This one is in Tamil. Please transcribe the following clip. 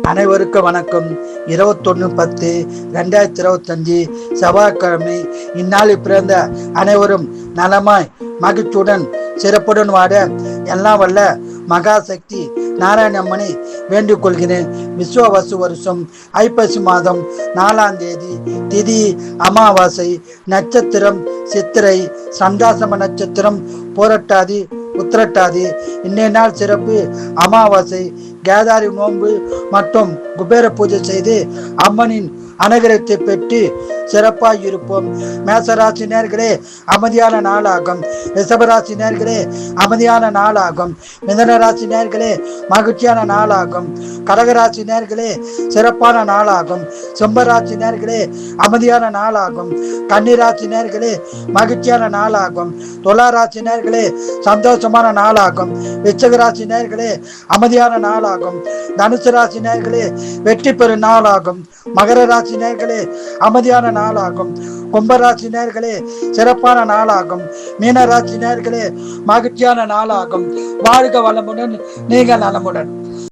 அனைவருக்கும் வணக்கம். 21/10/2025 செவ்வாய்க்கிழமை. இந்நாளில் பிறந்த அனைவரும் நலமாய் மகிழ்ச்சியுடன் சிறப்புடன் வாட எல்லாம் வல்ல மகாசக்தி நாராயணம்மனை வேண்டிக் கொள்கிறேன். விஸ்வவசு வருஷம் ஐப்பசி மாதம் 4ஆம் தேதி, திதி அமாவாசை, நட்சத்திரம் சித்திரை, சந்தாசம நட்சத்திரம் பூரட்டாதி உத்திரட்டாதி. இன்றைய நாள் சிறப்பு அமாவாசை. கேதாரி நோன்பு மற்றும் குபேர பூஜை செய்து அம்மனின் அனுகிரகத்தை பெற்று சிறப்பாக இருப்போம். மேசராசி நேர்களே அமைதியான நாளாகும். ரிஷபராசி நேர்களே அமைதியான நாளாகும். மிதனராசி நேர்களே மகிழ்ச்சியான நாளாகும். கடகராசி நேர்களே சிறப்பான நாளாகும். சிம்மராசி நேர்களே அமைதியான நாளாகும். கன்னிராசி நேர்களே மகிழ்ச்சியான நாளாகும். துளாராசி நேர்களே சந்தோஷமான நாளாகும். விருச்சிகராசி நேர்களே அமைதியான நாளாகும். தனுசு ராசி நேர்களே வெற்றி பெறும் நாளாகும். மகர ராசி நேர்களே அமைதியான நாளாகும். கும்பராசி நேர்களே சிறப்பான நாளாகும். மீனராசி நேர்களே மகிழ்ச்சியான நாளாகும். வாழ்க வளமுடன், நீங்கள் நலமுடன்.